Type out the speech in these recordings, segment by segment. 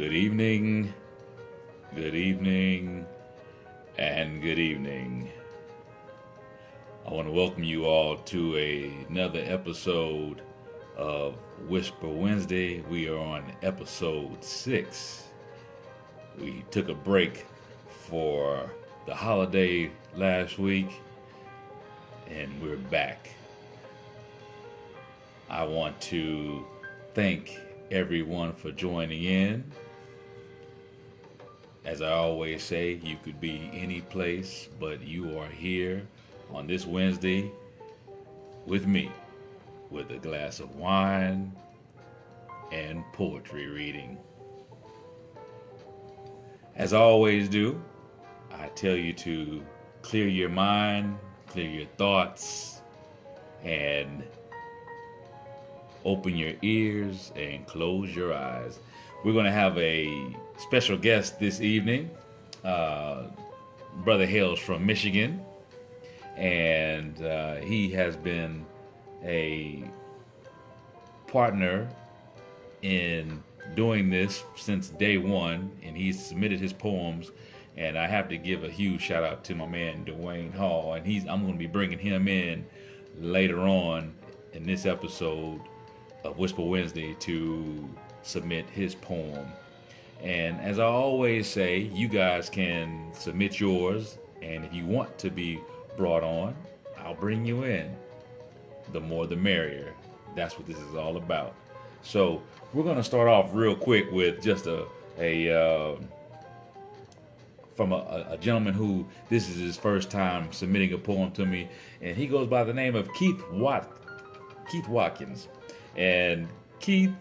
Good evening, good evening, and good evening. I want to welcome you all to another episode of Whisper Wednesday. We are on episode 6. We took a break for the holiday last week, and we're back. I want to thank everyone for joining in. As I always say, you could be any place, but you are here on this Wednesday with me, with a glass of wine and poetry reading. As I always do, I tell you to clear your mind, clear your thoughts, and open your ears and close your eyes. We're going to have a special guest this evening. Brother hails from Michigan, and he has been a partner in doing this since day one, and he's submitted his poems. And I have to give a huge shout out to my man Dwayne Hall, and I'm going to be bringing him in later on in this episode of Whisper Wednesday to submit his poem. And as I always say, you guys can submit yours, and if you want to be brought on, I'll bring you in. The more the merrier. That's what this is all about. So we're going to start off real quick with just from a gentleman who this is his first time submitting a poem to me, and he goes by the name of Keith Watkins. And Keith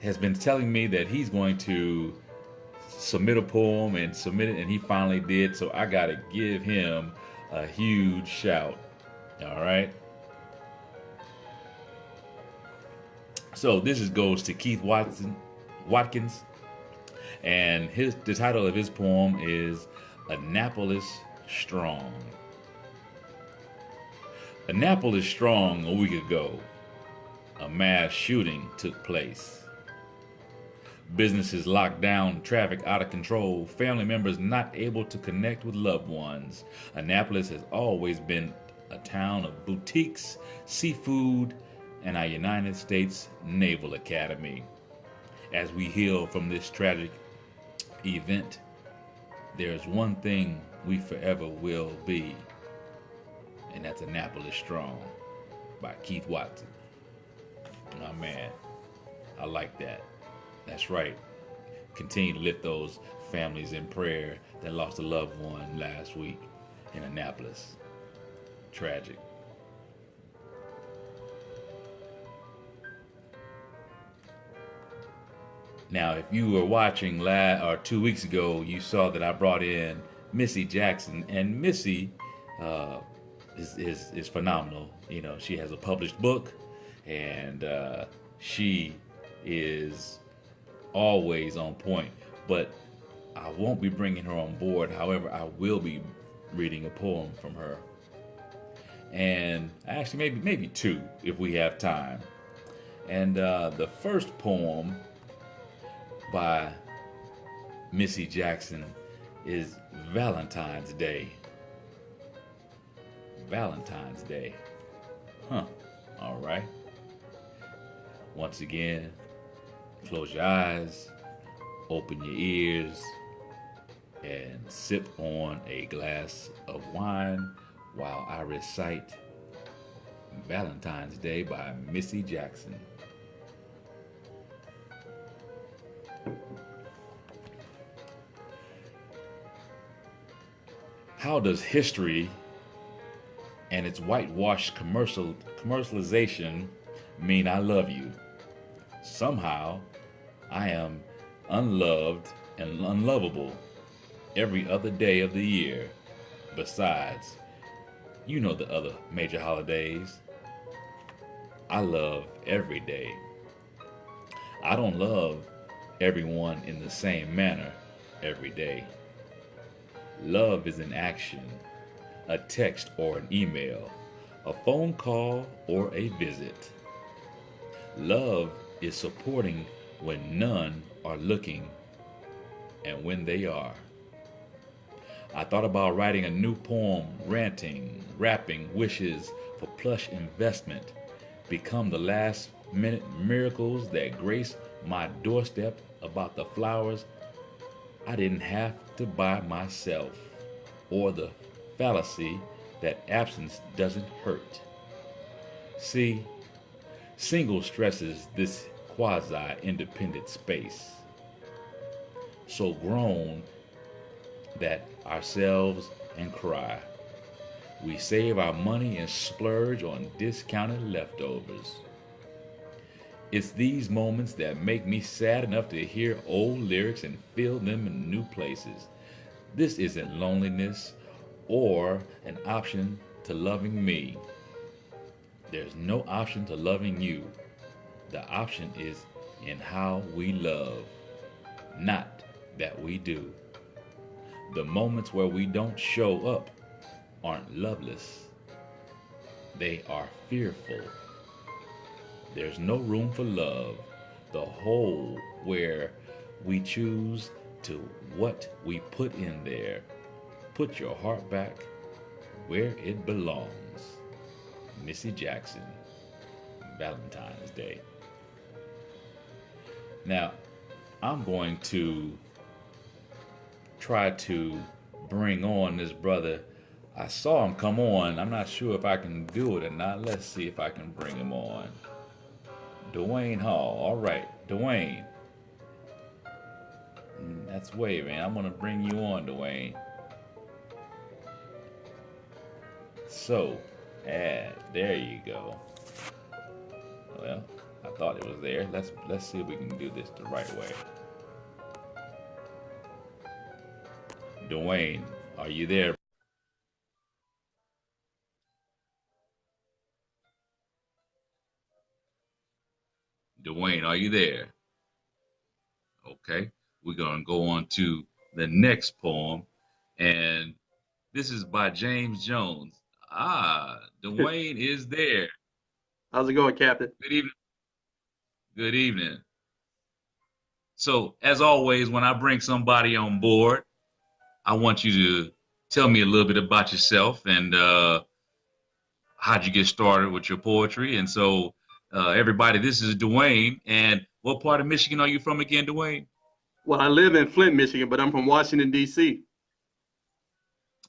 has been telling me that he's going to submit a poem and submit it, and he finally did. So I got to give him a huge shout. All right. So this goes to Keith Watkins, and the title of his poem is Annapolis Strong. Annapolis strong a week ago. A mass shooting took place. Businesses locked down, traffic out of control, family members not able to connect with loved ones. Annapolis has always been a town of boutiques, seafood, and our United States Naval Academy. As we heal from this tragic event, there's one thing we forever will be, and that's Annapolis Strong by Keith Watson. Oh man, I like that. That's right. Continue to lift those families in prayer that lost a loved one last week in Annapolis. Tragic. Now, if you were watching 2 weeks ago, you saw that I brought in Missy Jackson, and Missy is phenomenal. You know, she has a published book, and she is always on point. But I won't be bringing her on board. However, I will be reading a poem from her, and actually maybe two if we have time. And the first poem by Missy Jackson is Valentine's Day. Valentine's Day. Huh. All right. Once again, close your eyes, open your ears, and sip on a glass of wine while I recite Valentine's Day by Missy Jackson. How does history and its whitewashed commercialization mean I love you? Somehow, I am unloved and unlovable every other day of the year. Besides, you know the other major holidays. I love every day. I don't love everyone in the same manner every day. Love is an action, a text or an email, a phone call or a visit. Love is supporting when none are looking and when they are. I thought about writing a new poem, ranting, rapping wishes for plush investment, become the last minute miracles that grace my doorstep about the flowers I didn't have to buy myself, or the fallacy that absence doesn't hurt. See, single stresses this quasi independent space, so grown that ourselves and cry. We save our money and splurge on discounted leftovers. It's these moments that make me sad enough to hear old lyrics and feel them in new places. This isn't loneliness or an option to loving me. There's no option to loving you. The option is in how we love, not that we do. The moments where we don't show up aren't loveless. They are fearful. There's no room for love. The hole where we choose to what we put in there. Put your heart back where it belongs. Missy Jackson, Valentine's Day. Now, I'm going to try to bring on this brother. I saw him come on. I'm not sure if I can do it or not. Let's see if I can bring him on. Dwayne Hall. All right, Dwayne. That's waving. I'm going to bring you on, Dwayne. So, there you go. Well, I thought it was there. Let's see if we can do this the right way. Dwayne, are you there? Dwayne, are you there? Okay, we're going to go on to the next poem, and this is by James Jones. Dwayne is there. How's it going, Captain? Good evening. Good evening. So, as always, when I bring somebody on board, I want you to tell me a little bit about yourself and how'd you get started with your poetry. And so, everybody, this is Dwayne. And what part of Michigan are you from again, Dwayne? Well, I live in Flint, Michigan, but I'm from Washington, D.C.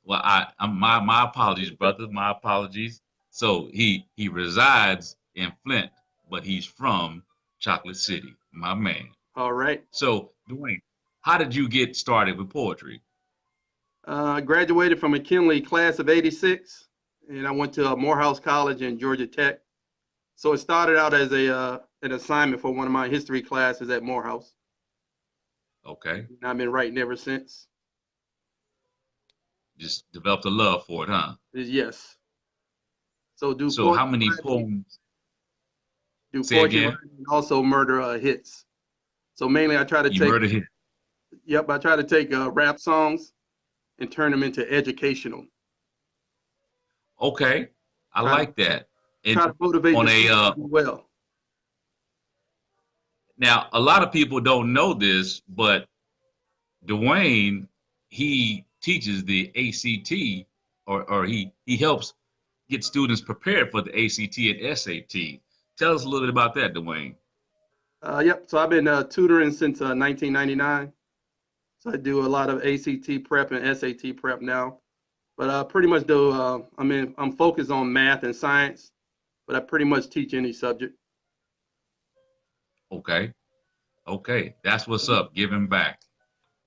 Well, my apologies, brother. My apologies. So he resides in Flint, but he's from Chocolate City, my man. All right. So, Dwayne, how did you get started with poetry? I graduated from McKinley class of '86, and I went to Morehouse College and Georgia Tech. So it started out as an assignment for one of my history classes at Morehouse. Okay. And I've been writing ever since. Just developed a love for it, huh? Yes. So do So how poetry many writing, poems? do Say poetry again. writing, and also murder hits. So mainly I try to You take, murdered him. yep, I try to take rap songs and turn them into educational. Okay. I Try to like that. try And to motivate on the a people to do well. now a lot of people don't know this, but Dwayne, he teaches the ACT or he helps get students prepared for the ACT and SAT. Tell us a little bit about that, Dwayne. Yep. So I've been tutoring since 1999. So I do a lot of ACT prep and SAT prep now. But I pretty much do. I'm focused on math and science, but I pretty much teach any subject. Okay. Okay. That's what's up. Giving back.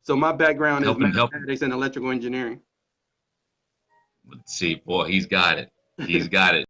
So my background is Helping. mathematics and electrical engineering. See, boy, he's got it. He's got it.